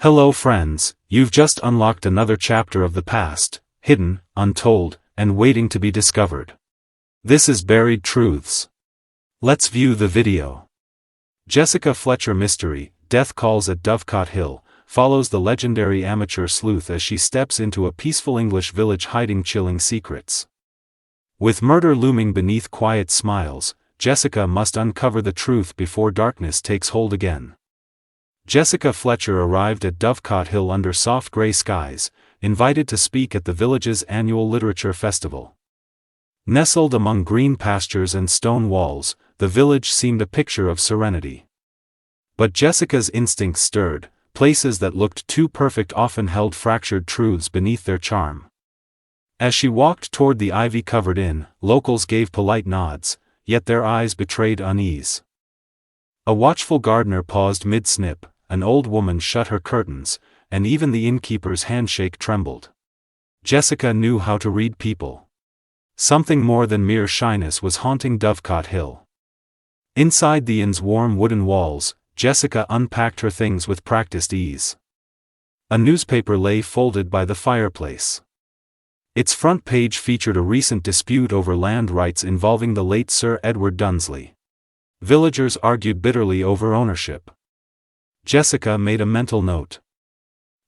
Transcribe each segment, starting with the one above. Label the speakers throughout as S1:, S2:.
S1: Hello friends, you've just unlocked another chapter of the past, hidden, untold, and waiting to be discovered. This is Buried Truths. Let's view the video. Jessica Fletcher mystery, Death Calls at Dovecote Hill, follows the legendary amateur sleuth as she steps into a peaceful English village hiding chilling secrets. With murder looming beneath quiet smiles, Jessica must uncover the truth before darkness takes hold again. Jessica Fletcher arrived at Dovecote Hill under soft gray skies, invited to speak at the village's annual literature festival. Nestled among green pastures and stone walls, the village seemed a picture of serenity. But Jessica's instincts stirred, places that looked too perfect often held fractured truths beneath their charm. As she walked toward the ivy-covered inn, locals gave polite nods, yet their eyes betrayed unease. A watchful gardener paused mid-snip, an old woman shut her curtains, and even the innkeeper's handshake trembled. Jessica knew how to read people. Something more than mere shyness was haunting Dovecote Hill. Inside the inn's warm wooden walls, Jessica unpacked her things with practiced ease. A newspaper lay folded by the fireplace. Its front page featured a recent dispute over land rights involving the late Sir Edward Dunsley. Villagers argued bitterly over ownership. Jessica made a mental note.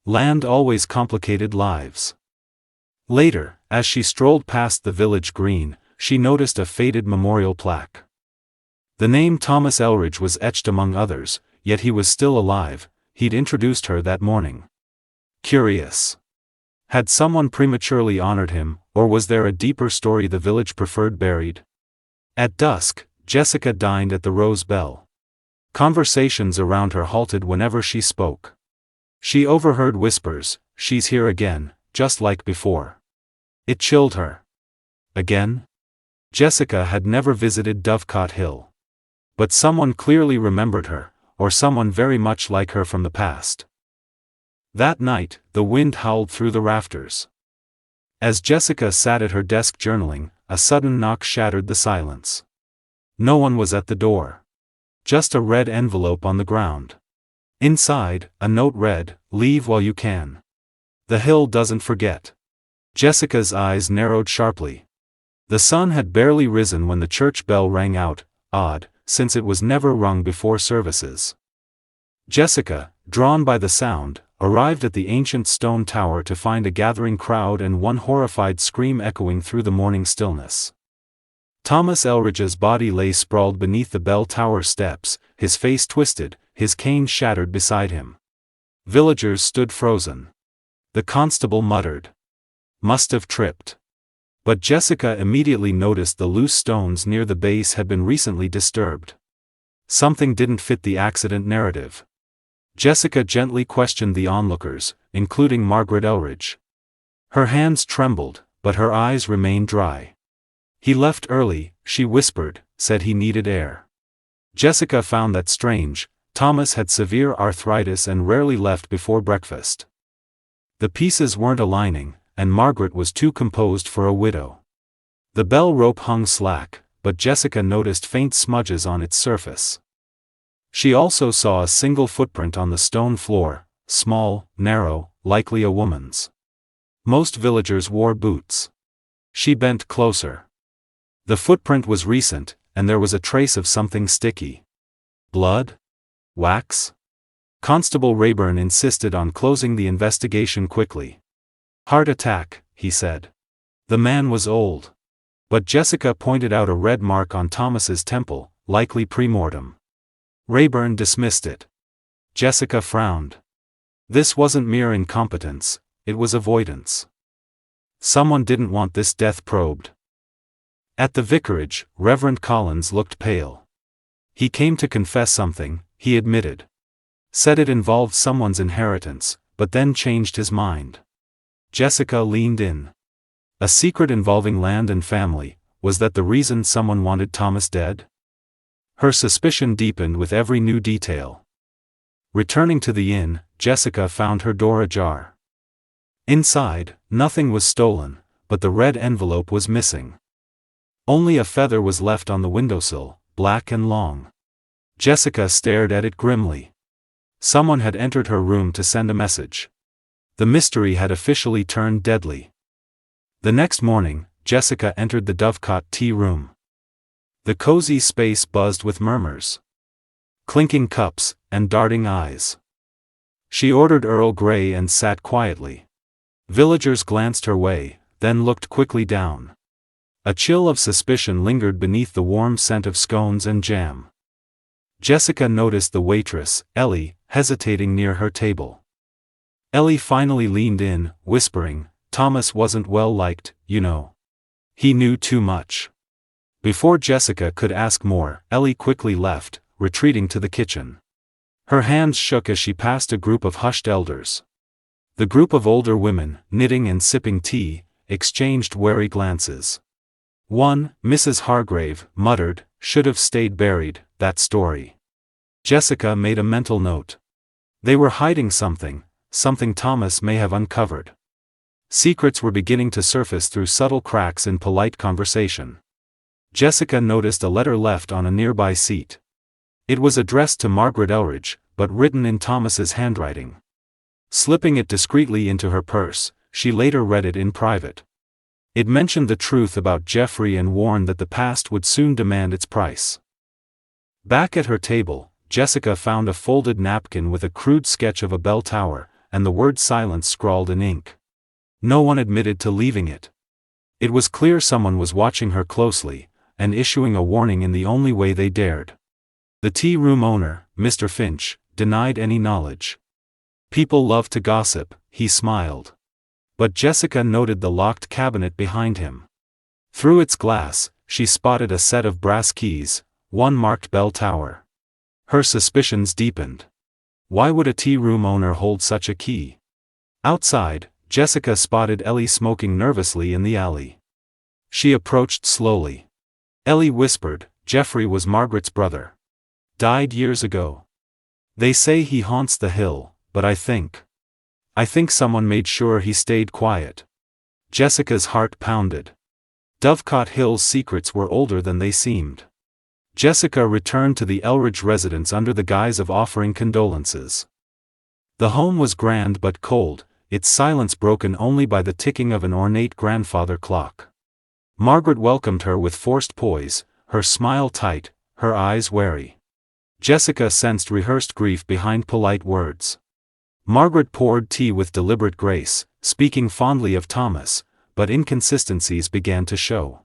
S1: Land always complicated lives. Later, as she strolled past the village green, she noticed a faded memorial plaque. The name Thomas Elridge was etched among others, yet he was still alive. He'd introduced her that morning. Curious. Had someone prematurely honored him, or was there a deeper story the village preferred buried? At dusk, Jessica dined at the Rose Bell. Conversations around her halted whenever she spoke. She overheard whispers, "She's here again, just like before." It chilled her. Again? Jessica had never visited Dovecote Hill. But someone clearly remembered her, or someone very much like her from the past. That night, the wind howled through the rafters. As Jessica sat at her desk journaling, a sudden knock shattered the silence. No one was at the door. Just a red envelope on the ground. Inside, a note read, "Leave while you can. The hill doesn't forget." Jessica's eyes narrowed sharply. The sun had barely risen when the church bell rang out, odd, since it was never rung before services. Jessica, drawn by the sound, arrived at the ancient stone tower to find a gathering crowd and one horrified scream echoing through the morning stillness. Thomas Elridge's body lay sprawled beneath the bell tower steps, his face twisted, his cane shattered beside him. Villagers stood frozen. The constable muttered, "Must have tripped." But Jessica immediately noticed the loose stones near the base had been recently disturbed. Something didn't fit the accident narrative. Jessica gently questioned the onlookers, including Margaret Elridge. Her hands trembled, but her eyes remained dry. "He left early," she whispered, "said he needed air." Jessica found that strange. Thomas had severe arthritis and rarely left before breakfast. The pieces weren't aligning, and Margaret was too composed for a widow. The bell rope hung slack, but Jessica noticed faint smudges on its surface. She also saw a single footprint on the stone floor, small, narrow, likely a woman's. Most villagers wore boots. She bent closer. The footprint was recent, and there was a trace of something sticky. Blood? Wax? Constable Rayburn insisted on closing the investigation quickly. "Heart attack," he said. The man was old. But Jessica pointed out a red mark on Thomas's temple, likely premortem. Rayburn dismissed it. Jessica frowned. This wasn't mere incompetence, it was avoidance. Someone didn't want this death probed. At the vicarage, Reverend Collins looked pale. He came to confess something, he admitted. Said it involved someone's inheritance, but then changed his mind. Jessica leaned in. A secret involving land and family, was that the reason someone wanted Thomas dead? Her suspicion deepened with every new detail. Returning to the inn, Jessica found her door ajar. Inside, nothing was stolen, but the red envelope was missing. Only a feather was left on the windowsill, black and long. Jessica stared at it grimly. Someone had entered her room to send a message. The mystery had officially turned deadly. The next morning, Jessica entered the Dovecote tea room. The cozy space buzzed with murmurs, clinking cups, and darting eyes. She ordered Earl Grey and sat quietly. Villagers glanced her way, then looked quickly down. A chill of suspicion lingered beneath the warm scent of scones and jam. Jessica noticed the waitress, Ellie, hesitating near her table. Ellie finally leaned in, whispering, "Thomas wasn't well liked, you know. He knew too much." Before Jessica could ask more, Ellie quickly left, retreating to the kitchen. Her hands shook as she passed a group of hushed elders. The group of older women, knitting and sipping tea, exchanged wary glances. One, Mrs. Hargrave, muttered, "Should have stayed buried, that story." Jessica made a mental note. They were hiding something Thomas may have uncovered. Secrets were beginning to surface through subtle cracks in polite conversation. Jessica noticed a letter left on a nearby seat. It was addressed to Margaret Elridge, but written in Thomas's handwriting. Slipping it discreetly into her purse, she later read it in private. It mentioned the truth about Geoffrey and warned that the past would soon demand its price. Back at her table, Jessica found a folded napkin with a crude sketch of a bell tower, and the word silence scrawled in ink. No one admitted to leaving it. It was clear someone was watching her closely, and issuing a warning in the only way they dared. The tea room owner, Mr. Finch, denied any knowledge. "People love to gossip," he smiled. But Jessica noted the locked cabinet behind him. Through its glass, she spotted a set of brass keys, one marked Bell Tower. Her suspicions deepened. Why would a tea room owner hold such a key? Outside, Jessica spotted Ellie smoking nervously in the alley. She approached slowly. Ellie whispered, "Geoffrey was Margaret's brother. Died years ago. They say he haunts the hill, but I think someone made sure he stayed quiet." Jessica's heart pounded. Dovecote Hill's secrets were older than they seemed. Jessica returned to the Elridge residence under the guise of offering condolences. The home was grand but cold, its silence broken only by the ticking of an ornate grandfather clock. Margaret welcomed her with forced poise, her smile tight, her eyes wary. Jessica sensed rehearsed grief behind polite words. Margaret poured tea with deliberate grace, speaking fondly of Thomas, but inconsistencies began to show.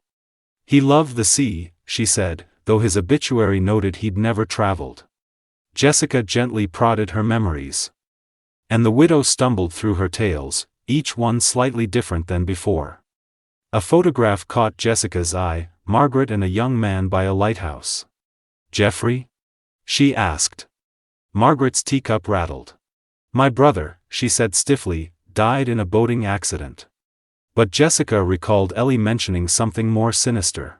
S1: "He loved the sea," she said, though his obituary noted he'd never traveled. Jessica gently prodded her memories. And the widow stumbled through her tales, each one slightly different than before. A photograph caught Jessica's eye, Margaret and a young man by a lighthouse. "Geoffrey?" she asked. Margaret's teacup rattled. "My brother," she said stiffly, "died in a boating accident." But Jessica recalled Ellie mentioning something more sinister.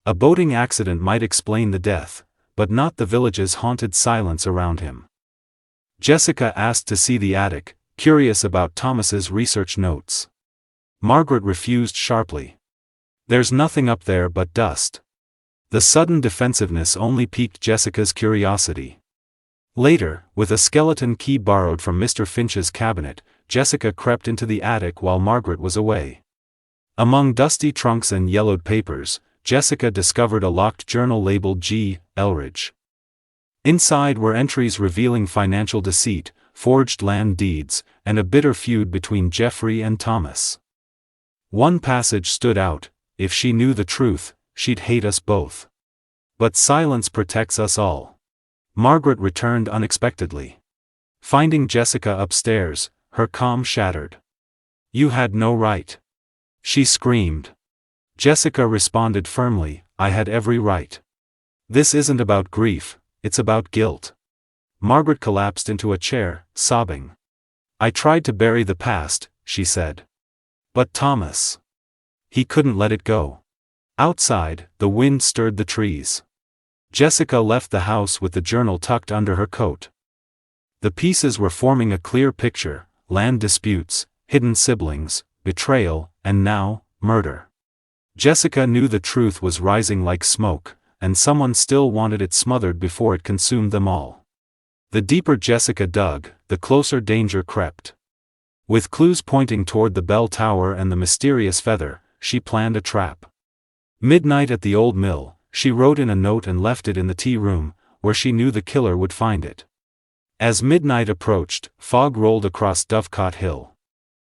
S1: A boating accident might explain the death, but not the village's haunted silence around him. Jessica asked to see the attic, curious about Thomas's research notes. Margaret refused sharply. "There's nothing up there but dust." The sudden defensiveness only piqued Jessica's curiosity. Later, with a skeleton key borrowed from Mr. Finch's cabinet, Jessica crept into the attic while Margaret was away. Among dusty trunks and yellowed papers, Jessica discovered a locked journal labeled G. Elridge. Inside were entries revealing financial deceit, forged land deeds, and a bitter feud between Geoffrey and Thomas. One passage stood out: "If she knew the truth, she'd hate us both. But silence protects us all." Margaret returned unexpectedly. Finding Jessica upstairs, her calm shattered. "You had no right," she screamed. Jessica responded firmly, "I had every right. This isn't about grief, it's about guilt." Margaret collapsed into a chair, sobbing. "I tried to bury the past," she said. "But Thomas. He couldn't let it go." Outside, the wind stirred the trees. Jessica left the house with the journal tucked under her coat. The pieces were forming a clear picture: land disputes, hidden siblings, betrayal, and now, murder. Jessica knew the truth was rising like smoke, and someone still wanted it smothered before it consumed them all. The deeper Jessica dug, the closer danger crept. With clues pointing toward the bell tower and the mysterious feather, she planned a trap. Midnight at the old mill, she wrote in a note and left it in the tea room, where she knew the killer would find it. As midnight approached, fog rolled across Dovecote Hill.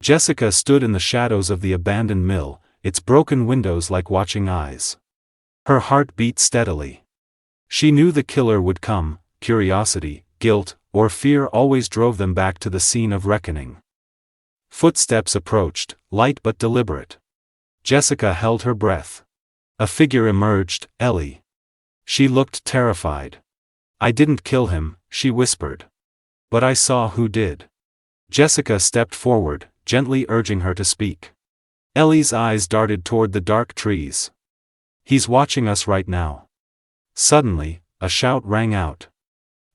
S1: Jessica stood in the shadows of the abandoned mill, its broken windows like watching eyes. Her heart beat steadily. She knew the killer would come. Curiosity, guilt, or fear always drove them back to the scene of reckoning. Footsteps approached, light but deliberate. Jessica held her breath. A figure emerged, Ellie. She looked terrified. "I didn't kill him," she whispered. "But I saw who did." Jessica stepped forward, gently urging her to speak. Ellie's eyes darted toward the dark trees. "He's watching us right now." Suddenly, a shout rang out.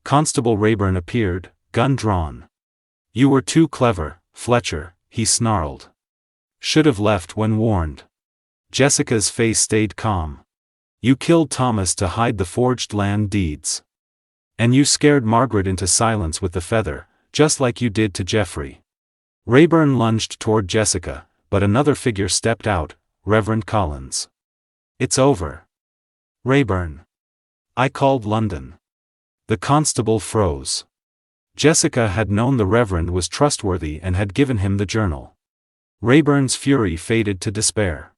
S1: Constable Rayburn appeared, gun drawn. "You were too clever, Fletcher," he snarled. "Should have left when warned." Jessica's face stayed calm. "You killed Thomas to hide the forged land deeds. And you scared Margaret into silence with the feather, just like you did to Jeffrey." Rayburn lunged toward Jessica, but another figure stepped out, Reverend Collins. "It's over. Rayburn. I called London." The constable froze. Jessica had known the Reverend was trustworthy and had given him the journal. Rayburn's fury faded to despair.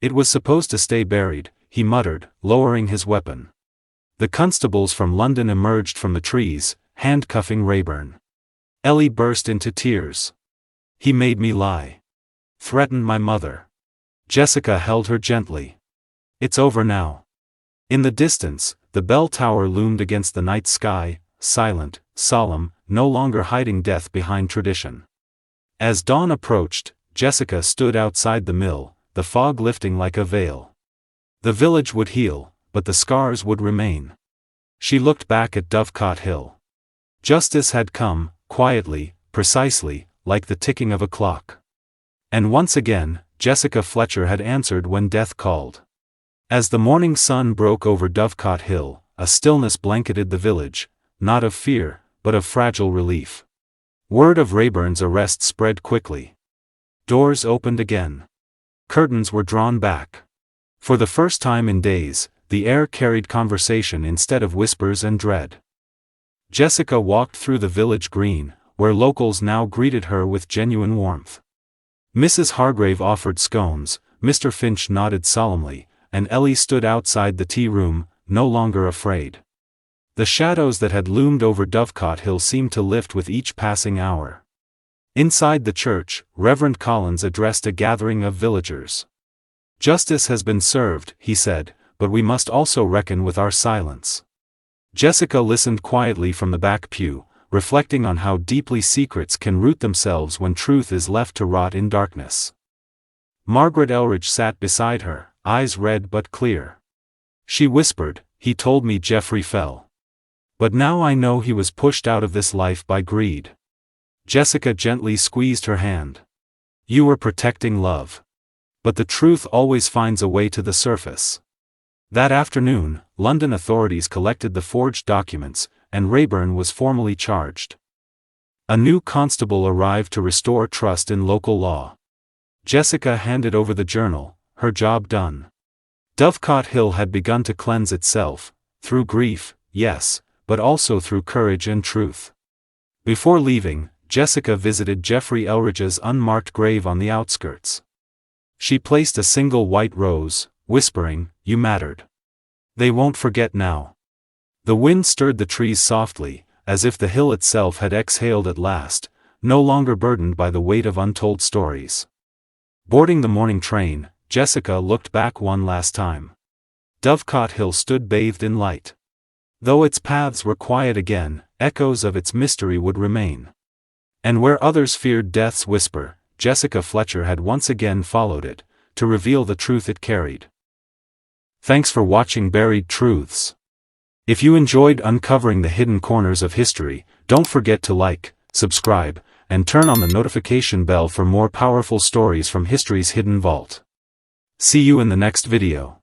S1: "It was supposed to stay buried," he muttered, lowering his weapon. The constables from London emerged from the trees, handcuffing Rayburn. Ellie burst into tears. "He made me lie. Threatened my mother." Jessica held her gently. "It's over now." In the distance, the bell tower loomed against the night sky, silent, solemn, no longer hiding death behind tradition. As dawn approached, Jessica stood outside the mill, the fog lifting like a veil. The village would heal, but the scars would remain. She looked back at Dovecote Hill. Justice had come, quietly, precisely, like the ticking of a clock. And once again, Jessica Fletcher had answered when death called. As the morning sun broke over Dovecote Hill, a stillness blanketed the village, not of fear, but of fragile relief. Word of Rayburn's arrest spread quickly. Doors opened again. Curtains were drawn back. For the first time in days, the air carried conversation instead of whispers and dread. Jessica walked through the village green, where locals now greeted her with genuine warmth. Mrs. Hargrave offered scones, Mr. Finch nodded solemnly, and Ellie stood outside the tea room, no longer afraid. The shadows that had loomed over Dovecote Hill seemed to lift with each passing hour. Inside the church, Reverend Collins addressed a gathering of villagers. "Justice has been served," he said, "but we must also reckon with our silence." Jessica listened quietly from the back pew, reflecting on how deeply secrets can root themselves when truth is left to rot in darkness. Margaret Elridge sat beside her, eyes red but clear. She whispered, "He told me Jeffrey fell. But now I know he was pushed out of this life by greed." Jessica gently squeezed her hand. "You were protecting love. But the truth always finds a way to the surface." That afternoon, London authorities collected the forged documents, and Rayburn was formally charged. A new constable arrived to restore trust in local law. Jessica handed over the journal, her job done. Dovecote Hill had begun to cleanse itself, through grief, yes, but also through courage and truth. Before leaving, Jessica visited Jeffrey Elridge's unmarked grave on the outskirts. She placed a single white rose, whispering, "You mattered. They won't forget now." The wind stirred the trees softly, as if the hill itself had exhaled at last, no longer burdened by the weight of untold stories. Boarding the morning train, Jessica looked back one last time. Dovecote Hill stood bathed in light. Though its paths were quiet again, echoes of its mystery would remain. And where others feared death's whisper, Jessica Fletcher had once again followed it, to reveal the truth it carried. Thanks for watching Buried Truths. If you enjoyed uncovering the hidden corners of history, don't forget to like, subscribe, and turn on the notification bell for more powerful stories from history's hidden vault. See you in the next video.